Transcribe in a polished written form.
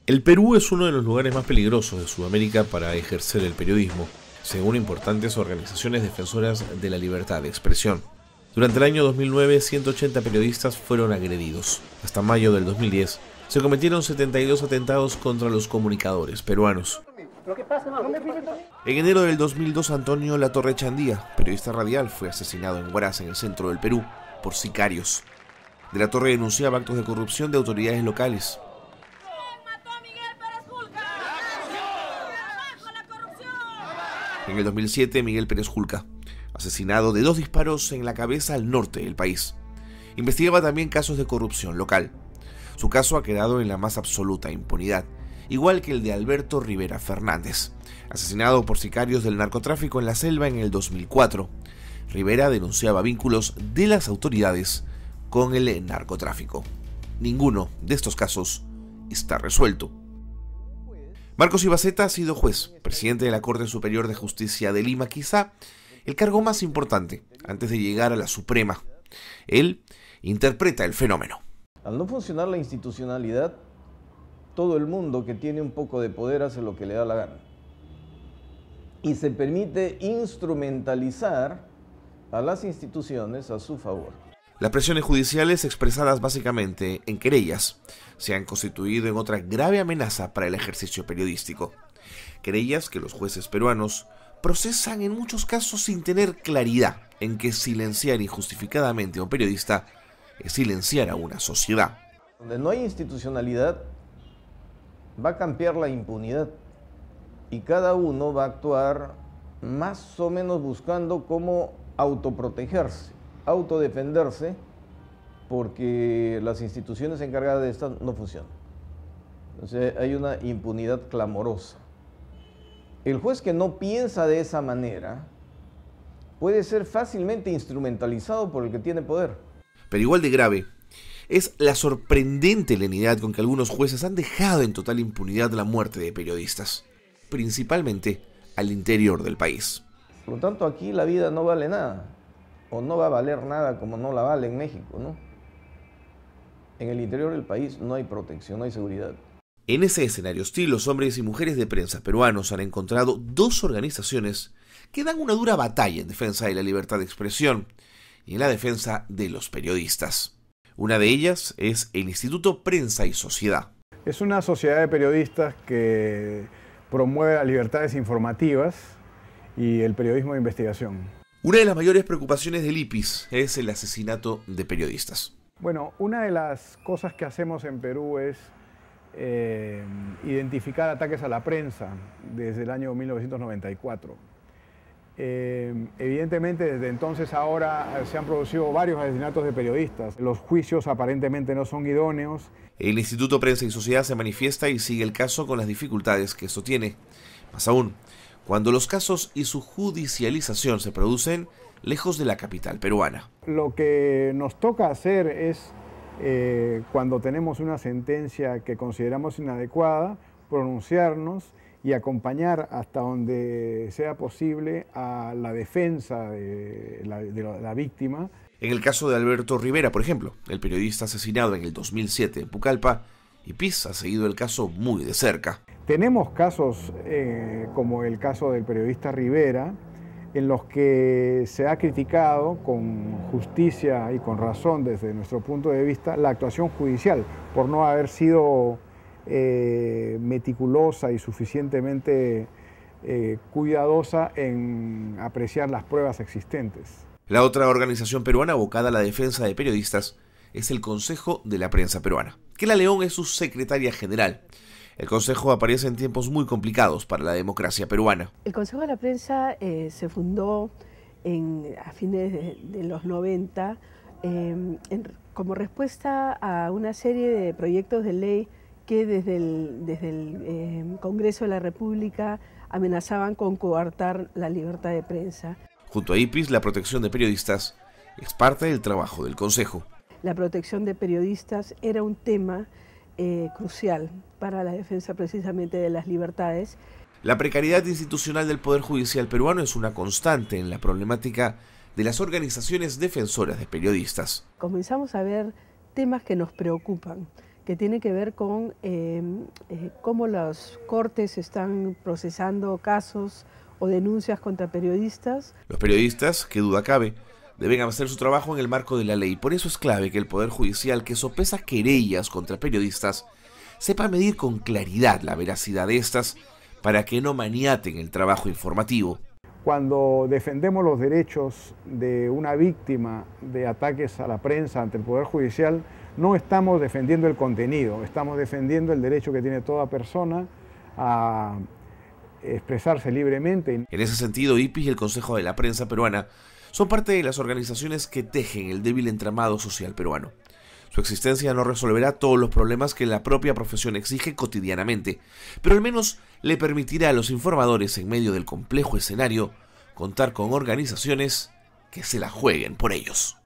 El Perú es uno de los lugares más peligrosos de Sudamérica para ejercer el periodismo, según importantes organizaciones defensoras de la libertad de expresión. Durante el año 2009, 180 periodistas fueron agredidos. Hasta mayo del 2010, se cometieron 72 atentados contra los comunicadores peruanos. En enero del 2002, Antonio Latorre Chandía, periodista radial, fue asesinado en Huaraz, en el centro del Perú, por sicarios. De la Torre denunciaba actos de corrupción de autoridades locales. En el 2007, Miguel Pérez Julca, asesinado de 2 disparos en la cabeza al norte del país. Investigaba también casos de corrupción local. Su caso ha quedado en la más absoluta impunidad, igual que el de Alberto Rivera Fernández, asesinado por sicarios del narcotráfico en la selva en el 2004. Rivera denunciaba vínculos de las autoridades con el narcotráfico. Ninguno de estos casos está resuelto. Marcos Ibaceta ha sido juez, presidente de la Corte Superior de Justicia de Lima, quizá el cargo más importante antes de llegar a la Suprema. Él interpreta el fenómeno. Al no funcionar la institucionalidad, todo el mundo que tiene un poco de poder hace lo que le da la gana. Y se permite instrumentalizar a las instituciones a su favor. Las presiones judiciales, expresadas básicamente en querellas, se han constituido en otra grave amenaza para el ejercicio periodístico. Querellas que los jueces peruanos procesan en muchos casos sin tener claridad en que silenciar injustificadamente a un periodista es silenciar a una sociedad. Donde no hay institucionalidad, va a campear la impunidad y cada uno va a actuar más o menos buscando cómo autoprotegerse, autodefenderse, porque las instituciones encargadas de esto no funcionan. Entonces hay una impunidad clamorosa. El juez que no piensa de esa manera puede ser fácilmente instrumentalizado por el que tiene poder. Pero igual de grave es la sorprendente lenidad con que algunos jueces han dejado en total impunidad la muerte de periodistas, principalmente al interior del país. Por lo tanto, aquí la vida no vale nada, o no va a valer nada como no la vale en México, ¿no? En el interior del país no hay protección, no hay seguridad. En ese escenario hostil, los hombres y mujeres de prensa peruanos han encontrado 2 organizaciones que dan una dura batalla en defensa de la libertad de expresión y en la defensa de los periodistas. Una de ellas es el Instituto Prensa y Sociedad. Es una sociedad de periodistas que promueve las libertades informativas y el periodismo de investigación. Una de las mayores preocupaciones del IPIS es el asesinato de periodistas. Bueno, una de las cosas que hacemos en Perú es identificar ataques a la prensa desde el año 1994. Evidentemente, desde entonces ahora se han producido varios asesinatos de periodistas. Los juicios aparentemente no son idóneos. El Instituto Prensa y Sociedad se manifiesta y sigue el caso con las dificultades que esto tiene. Más aún, cuando los casos y su judicialización se producen lejos de la capital peruana. Lo que nos toca hacer es, cuando tenemos una sentencia que consideramos inadecuada, pronunciarnos y acompañar hasta donde sea posible a la defensa de la víctima. En el caso de Alberto Rivera, por ejemplo, el periodista asesinado en el 2007 en Pucallpa, IPIS ha seguido el caso muy de cerca. Tenemos casos como el caso del periodista Rivera, en los que se ha criticado con justicia y con razón desde nuestro punto de vista la actuación judicial por no haber sido meticulosa y suficientemente cuidadosa en apreciar las pruebas existentes. La otra organización peruana abocada a la defensa de periodistas es el Consejo de la Prensa Peruana. Kela León es su secretaria general. El Consejo aparece en tiempos muy complicados para la democracia peruana. El Consejo de la Prensa se fundó a fines de los 90 como respuesta a una serie de proyectos de ley que desde el Congreso de la República amenazaban con coartar la libertad de prensa. Junto a IPIS, la protección de periodistas es parte del trabajo del Consejo. La protección de periodistas era un tema crucial para la defensa precisamente de las libertades. La precariedad institucional del Poder Judicial peruano es una constante en la problemática de las organizaciones defensoras de periodistas. Comenzamos a ver temas que nos preocupan, que tienen que ver con cómo las cortes están procesando casos o denuncias contra periodistas. Los periodistas, qué duda cabe, deben hacer su trabajo en el marco de la ley. Por eso es clave que el Poder Judicial, que sopesa querellas contra periodistas, sepa medir con claridad la veracidad de estas para que no maniaten el trabajo informativo. Cuando defendemos los derechos de una víctima de ataques a la prensa ante el Poder Judicial, no estamos defendiendo el contenido, estamos defendiendo el derecho que tiene toda persona a expresarse libremente. En ese sentido, IPIS y el Consejo de la Prensa Peruana son parte de las organizaciones que tejen el débil entramado social peruano. Su existencia no resolverá todos los problemas que la propia profesión exige cotidianamente, pero al menos le permitirá a los informadores, en medio del complejo escenario, contar con organizaciones que se la jueguen por ellos.